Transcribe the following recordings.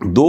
2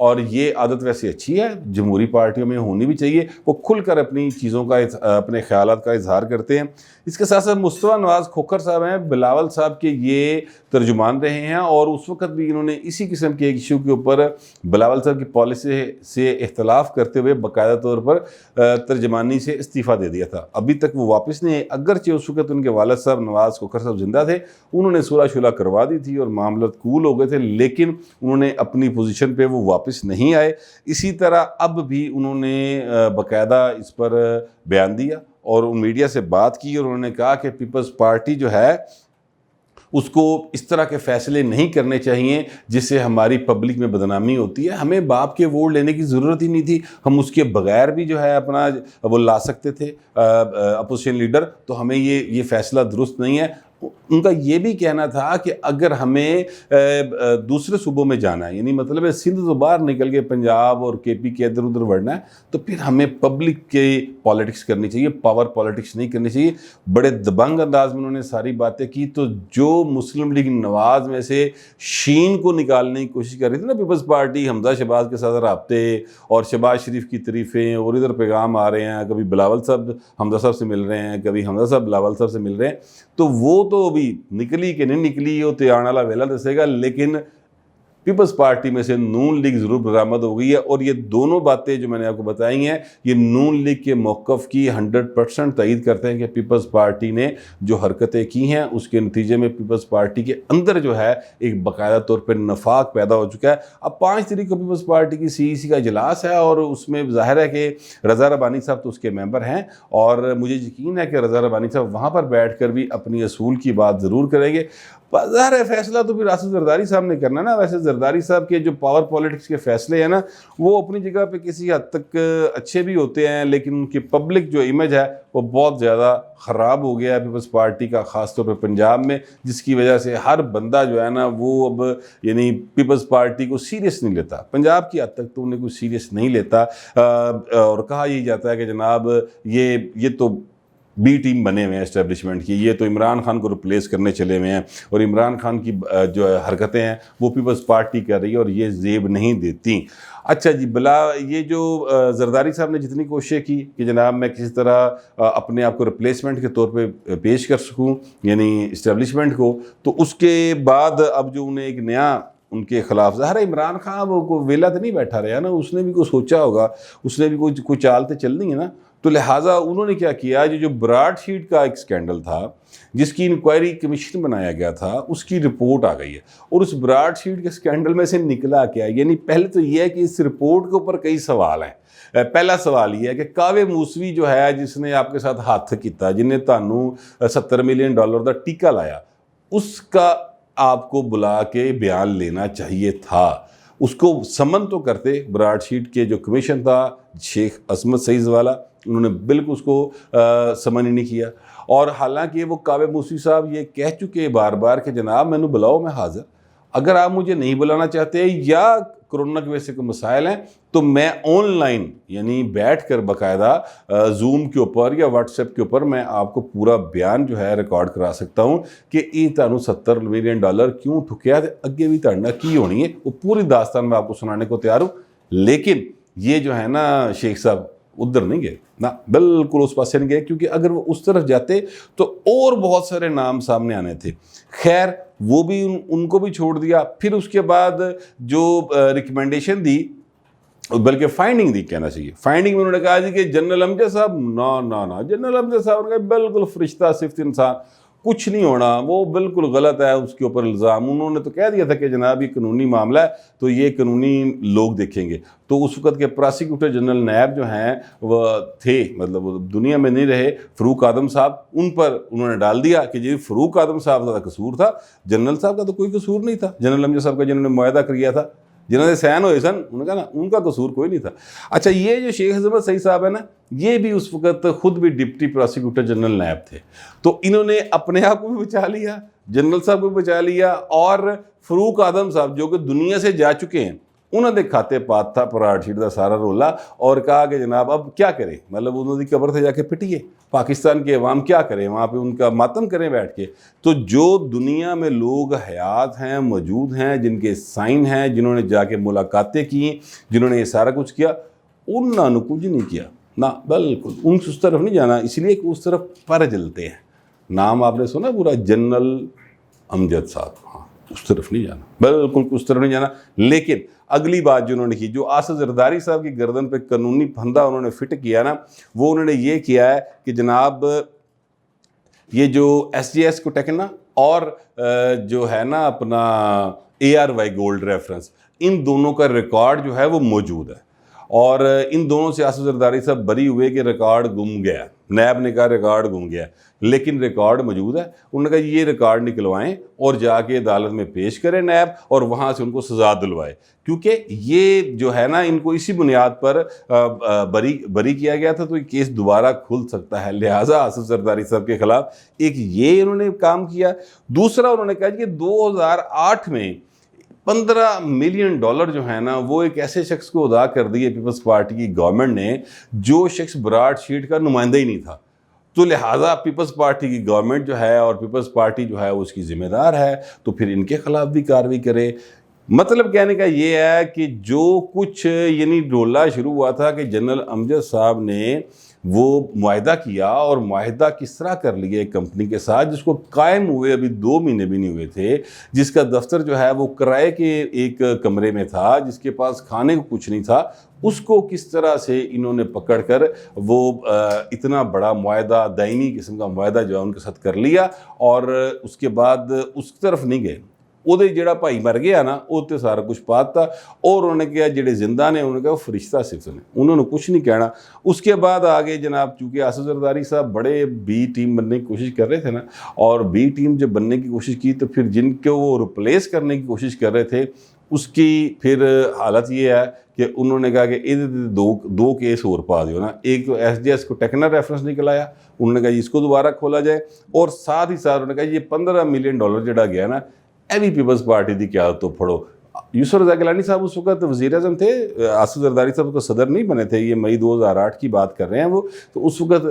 اور یہ عادت ویسے اچھی ہے، جمہوری پارٹیوں میں ہونی بھی چاہیے، وہ کھل کر اپنی چیزوں کا اپنے خیالات کا اظہار کرتے ہیں۔ اس کے ساتھ ساتھ مصطفیٰ نواز کھوکھر صاحب ہیں، بلاول صاحب کے یہ ترجمان رہے ہیں، اور اس وقت بھی انہوں نے اسی قسم کے ایک ایشو کے اوپر بلاول صاحب کی پالیسی سے اختلاف کرتے ہوئے باقاعدہ طور پر ترجمانی سے استعفیٰ دے دیا تھا۔ ابھی تک وہ واپس نہیں آئے، اگرچہ اس وقت ان کے والد صاحب نواز کھوکھر صاحب زندہ تھے، انہوں نے صلح شلح کروا دی تھی اور معاملات کول ہو گئے تھے، لیکن انہوں نے اپنی پوزیشن پہ وہ واپس نہیں آئے۔ اسی طرح اب بھی انہوں نے باقاعدہ اس پر بیان دیا اور میڈیا سے بات کی، اور انہوں نے کہا کہ پیپلز پارٹی جو ہے اس کو اس طرح کے فیصلے نہیں کرنے چاہیے جس سے ہماری پبلک میں بدنامی ہوتی ہے۔ ہمیں باپ کے ووٹ لینے کی ضرورت ہی نہیں تھی، ہم اس کے بغیر بھی جو ہے اپنا وہ لا سکتے تھے اپوزیشن لیڈر، تو ہمیں یہ فیصلہ درست نہیں ہے۔ ان کا یہ بھی کہنا تھا کہ اگر ہمیں دوسرے صوبوں میں جانا ہے، یعنی مطلب ہے سندھ تو باہر نکل کے پنجاب اور کے پی کے ادھر ادھر بڑھنا ہے، تو پھر ہمیں پبلک کے پالیٹکس کرنی چاہیے، پاور پالیٹکس نہیں کرنی چاہیے۔ بڑے دبنگ انداز میں انہوں نے ساری باتیں کی، تو جو مسلم لیگ نواز میں سے شین کو نکالنے کی کوشش کر رہی تھی نا پیپلز پارٹی، حمزہ شہباز کے ساتھ رابطے اور شہباز شریف کی تعریفیں، اور ادھر پیغام آ رہے ہیں، کبھی بلاول صاحب حمزہ صاحب سے مل رہے ہیں، کبھی حمزہ صاحب بلاول صاحب سے مل رہے ہیں، تو وہ تو ابھی نکلی کہ نہیں نکلی وہ تو آنے والا ویلا دسے گا، لیکن پیپلز پارٹی میں سے نون لیگ ضرور برآمد ہو گئی ہے۔ اور یہ دونوں باتیں جو میں نے آپ کو بتائی ہیں، یہ نون لیگ کے موقف کی 100% تائید کرتے ہیں کہ پیپلز پارٹی نے جو حرکتیں کی ہیں اس کے نتیجے میں پیپلز پارٹی کے اندر جو ہے ایک باقاعدہ طور پر نفاق پیدا ہو چکا ہے۔ اب 5 تاریخ کو پیپلز پارٹی کی CEC کا اجلاس ہے، اور اس میں ظاہر ہے کہ رضا ربانی صاحب تو اس کے ممبر ہیں، اور مجھے یقین ہے کہ رضا ربانی صاحب وہاں پر بیٹھ کر بھی اپنی اصول کی بات ضرور کریں گے۔ ظاہر ہے فیصلہ تو پھر آصف زرداری صاحب نے کرنا نا۔ ویسے زرداری صاحب کے جو پاور پالیٹکس کے فیصلے ہیں نا، وہ اپنی جگہ پہ کسی حد تک اچھے بھی ہوتے ہیں، لیکن ان کی پبلک جو امیج ہے وہ بہت زیادہ خراب ہو گیا ہے پیپلز پارٹی کا، خاص طور پہ پنجاب میں، جس کی وجہ سے ہر بندہ جو ہے نا وہ اب یعنی پیپلز پارٹی کو سیریس نہیں لیتا۔ پنجاب کی حد تک تو انہیں کوئی سیریس نہیں لیتا، اور کہا یہ جاتا ہے کہ جناب یہ تو بی ٹیم بنے ہوئے ہیں اسٹیبلشمنٹ کی، یہ تو عمران خان کو ریپلیس کرنے چلے ہوئے ہیں، اور عمران خان کی جو حرکتیں ہیں وہ پیپلز پارٹی کر رہی ہے، اور یہ زیب نہیں دیتی۔ اچھا جی، یہ جو زرداری صاحب نے جتنی کوشش کی کہ جناب میں کسی طرح اپنے آپ کو ریپلیسمنٹ کے طور پہ پیش کر سکوں یعنی اسٹیبلشمنٹ کو، تو اس کے بعد اب جو انہیں ایک نیا ان کے خلاف، ظاہر ہے عمران خان وہ کوئی ویلا تو نہیں بیٹھا رہا نا، اس نے بھی کوئی سوچا ہوگا، اس نے بھی کوئی چال تو چلنی ہے نا، تو لہٰذا انہوں نے کیا کیا، جو براڈ شیٹ کا ایک سکینڈل تھا جس کی انکوائری کمیشن بنایا گیا تھا، اس کی رپورٹ آ گئی ہے، اور اس براڈ شیٹ کے سکینڈل میں سے نکلا کیا ہے، یعنی پہلے تو یہ ہے کہ اس رپورٹ کے اوپر کئی سوال ہیں۔ پہلا سوال یہ ہے کہ کاوے موسوی جو ہے جس نے آپ کے ساتھ ہاتھ کیتا، جن نے تانوں $70 ملین دا ٹیکہ لایا، اس کا آپ کو بلا کے بیان لینا چاہیے تھا۔ اس کو سمن تو کرتے، براڈ شیٹ کے جو کمیشن تھا شیخ عصمت سعید والا، انہوں نے بالکل اس کو سمن ہی نہیں کیا، اور حالانکہ وہ کاوے موسوی صاحب یہ کہہ چکے بار بار کہ جناب مینوں بلاؤ، میں حاضر، اگر آپ مجھے نہیں بلانا چاہتے یا کرونا کی وجہ سے کوئی مسائل ہیں تو میں آن لائن یعنی بیٹھ کر باقاعدہ زوم کے اوپر یا واٹس ایپ کے اوپر میں آپ کو پورا بیان جو ہے ریکارڈ کرا سکتا ہوں کہ یہ تانوں $70 ملین کیوں ٹھکیا، اگے بھی تہاڈے کی ہونی ہے، وہ پوری داستان میں آپ کو سنانے کو تیار ہوں۔ لیکن یہ جو ہے نا شیخ صاحب ادھر نہیں گئے نا، بالکل اس پاسے نہیں گئے، کیونکہ اگر وہ اس طرف جاتے تو اور بہت سارے نام سامنے آنے تھے۔ خیر وہ بھی ان کو بھی چھوڑ دیا۔ پھر اس کے بعد جو ریکمنڈیشن دی، بلکہ فائنڈنگ دی کہنا چاہیے، فائنڈنگ میں انہوں نے کہا جی کہ جنرل امجد صاحب نا جنرل امجد صاحب نے کہا بالکل فرشتہ صفت انسان، کچھ نہیں ہونا، وہ بالکل غلط ہے اس کے اوپر الزام۔ انہوں نے تو کہہ دیا تھا کہ جناب یہ قانونی معاملہ ہے تو یہ قانونی لوگ دیکھیں گے۔ تو اس وقت کے پراسیکیوٹر جنرل نیب جو ہیں وہ تھے، مطلب وہ دنیا میں نہیں رہے، فاروق اعظم صاحب، ان پر انہوں نے ڈال دیا کہ جی فاروق اعظم صاحب کا قصور تھا، جنرل صاحب کا تو کوئی قصور نہیں تھا، جنرل امجد صاحب کا جنہوں نے معاہدہ کیا تھا، جنہوں نے سین ہوئے سن، انہوں نے کہا نا ان کا قصور کوئی نہیں تھا۔ اچھا یہ جو شیخ عصمت سعید صاحب ہے نا، یہ بھی اس وقت خود بھی ڈپٹی پراسیکیوٹر جنرل نیب تھے، تو انہوں نے اپنے آپ کو بھی بچا لیا، جنرل صاحب کو بھی بچا لیا، اور فاروق اعظم صاحب جو کہ دنیا سے جا چکے ہیں، انہوں نے کھاتے پات تھا پراٹ شیٹ دا سارا رولا اور کہا کہ جناب اب کیا کریں, مطلب انہوں نے قبر سے جا کے پٹیے, پاکستان کے عوام کیا کریں, وہاں پہ ان کا ماتم کریں بیٹھ کے. تو جو دنیا میں لوگ حیات ہیں, موجود ہیں, جن کے سائن ہیں, جنہوں نے جا کے ملاقاتیں کی, جنہوں نے یہ سارا کچھ کیا, انہوں نے کچھ نہیں کیا نا, بالکل ان سے اس طرف نہیں جانا, اس لیے کہ اس طرف پر جلتے ہیں. نام آپ نے سنا پورا, جنرل امجد صاحب, ہاں اس طرف نہیں جانا, بالکل اس طرف نہیں جانا. لیکن اگلی بات جو انہوں نے کی, جو آصف زرداری صاحب کی گردن پہ قانونی پھندا انہوں نے فٹ کیا نا, وہ انہوں نے یہ کیا ہے کہ جناب یہ جو ایس جی ایس کو ٹیکنا اور جو ہے نا اپنا ARY گولڈ ریفرنس, ان دونوں کا ریکارڈ جو ہے وہ موجود ہے, اور ان دونوں سے آصف زرداری صاحب بری ہوئے کہ ریکارڈ گم گیا. نیب نے کہا ریکارڈ گم گیا, لیکن ریکارڈ موجود ہے. انہوں نے کہا یہ ریکارڈ نکلوائیں اور جا کے عدالت میں پیش کریں نیب, اور وہاں سے ان کو سزا دلوائے, کیونکہ یہ جو ہے نا ان کو اسی بنیاد پر بری کیا گیا تھا, تو یہ کیس دوبارہ کھل سکتا ہے. لہٰذا آصف زرداری صاحب کے خلاف ایک یہ انہوں نے کام کیا. دوسرا انہوں نے کہا کہ 2008 میں $15 ملین جو ہے نا وہ ایک ایسے شخص کو ادا کر دیے پیپلز پارٹی کی گورنمنٹ نے, جو شخص براٹ شیٹ کا نمائندہ ہی نہیں تھا. تو لہٰذا پیپلز پارٹی کی گورنمنٹ جو ہے اور پیپلز پارٹی جو ہے اس کی ذمہ دار ہے, تو پھر ان کے خلاف بھی کارروائی کرے. مطلب کہنے کا یہ ہے کہ جو کچھ یعنی ڈولہ شروع ہوا تھا کہ جنرل امجد صاحب نے وہ معاہدہ کیا, اور معاہدہ کس طرح کر لیا ایک کمپنی کے ساتھ جس کو قائم ہوئے ابھی 2 مہینے بھی نہیں ہوئے تھے, جس کا دفتر جو ہے وہ کرائے کے ایک کمرے میں تھا, جس کے پاس کھانے کو کچھ نہیں تھا, اس کو کس طرح سے انہوں نے پکڑ کر وہ اتنا بڑا معاہدہ, دائمی قسم کا معاہدہ جو ہے ان کے ساتھ کر لیا, اور اس کے بعد اس طرف نہیں گئے. وہ جڑا بھائی مر گیا نا, وہ تو سارا کچھ پات تھا, اور انہوں نے کہا جڑے زندہ نے انہوں نے کہا وہ فرشتہ صرف نے, انہوں نے کچھ نہیں کہنا. اس کے بعد آگے جناب چونکہ آصف زرداری صاحب بڑے بی ٹیم بننے کی کوشش کر رہے تھے نا, اور بی ٹیم جب بننے کی کوشش کی تو پھر جن کو وہ ریپلیس کرنے کی کوشش کر رہے تھے, اس کی پھر حالت یہ ہے کہ انہوں نے کہا کہ دو کیس اور پا دیو نا. ایک تو SJS کو ٹیکنر ریفرنس نکل آیا, انہوں نے کہا اس کو دوبارہ کھولا جائے, اور ساتھ ہی ساتھ انہوں نے کہا یہ $15 ملین جڑا گیا نا, ایوی پیپلز پارٹی دی قیادت تو پڑھو. یوسف رضا گیلانی صاحب اس وقت وزیر اعظم تھے, آصف زرداری صاحب کو صدر نہیں بنے تھے, یہ مئی 2008 کی بات کر رہے ہیں وہ, تو اس وقت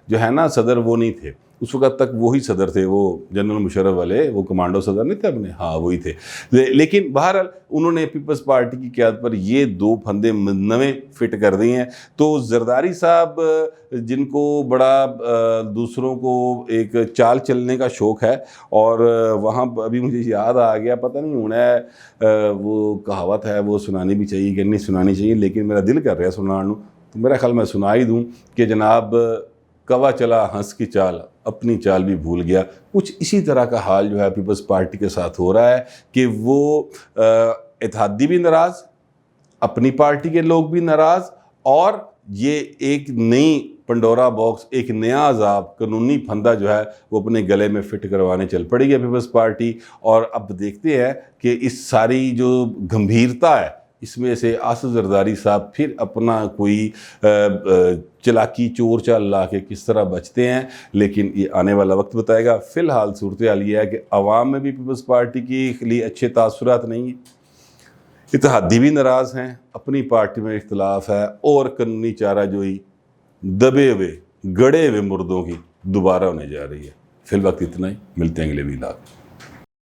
جو ہے نا صدر وہ نہیں تھے, اس وقت تک وہی صدر تھے, وہ جنرل مشرف والے, وہ کمانڈو صدر نہیں تھے اپنے, ہاں وہی تھے. لیکن بہرحال انہوں نے پیپلز پارٹی کی قیادت پر یہ 2 پھندے نویں فٹ کر دیے ہیں. تو زرداری صاحب جن کو بڑا دوسروں کو ایک چال چلنے کا شوق ہے, اور وہاں ابھی مجھے یاد آ گیا, پتہ نہیں ہونا ہے وہ کہاوت ہے وہ سنانی بھی چاہیے کہ نہیں سنانی چاہیے, لیکن میرا دل کر رہا ہے سنانے, تو میرا خیال میں سنا ہی دوں کہ جناب کوا چلا ہنس کی چال, اپنی چال بھی بھول گیا. کچھ اسی طرح کا حال جو ہے پیپلز پارٹی کے ساتھ ہو رہا ہے کہ وہ اتحادی بھی ناراض, اپنی پارٹی کے لوگ بھی ناراض, اور یہ ایک نئی پنڈورا باکس, ایک نیا عذاب, قانونی پھندا جو ہے وہ اپنے گلے میں فٹ کروانے چل پڑی ہے پیپلز پارٹی. اور اب دیکھتے ہیں کہ اس ساری جو گمبھیرتا ہے اس میں سے آصف زرداری صاحب پھر اپنا کوئی چلاکی چور چال لا کے کس طرح بچتے ہیں, لیکن یہ آنے والا وقت بتائے گا. فی الحال صورتحال یہ ہے کہ عوام میں بھی پیپلز پارٹی کے لیے اچھے تاثرات نہیں ہیں, اتحادی بھی ناراض ہیں, اپنی پارٹی میں اختلاف ہے, اور قانونی چارہ جوئی دبے ہوئے گڑے ہوئے مردوں کی دوبارہ ہونے جا رہی ہے. فی الوقت اتنا ہی, ملتے ہیں اگلے ویلاگ.